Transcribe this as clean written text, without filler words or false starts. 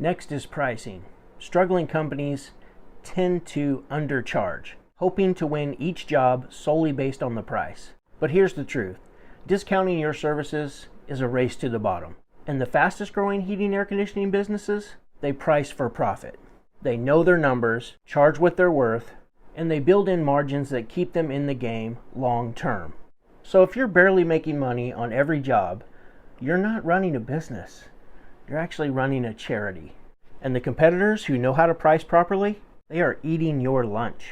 Next is pricing. Struggling companies tend to undercharge, hoping to win each job solely based on the price. But here's the truth. Discounting your services is a race to the bottom. And the fastest growing heating and air conditioning businesses, they price for profit. They know their numbers, charge what they're worth, and they build in margins that keep them in the game long term. So if you're barely making money on every job, you're not running a business. You're actually running a charity. And the competitors who know how to price properly, they are eating your lunch.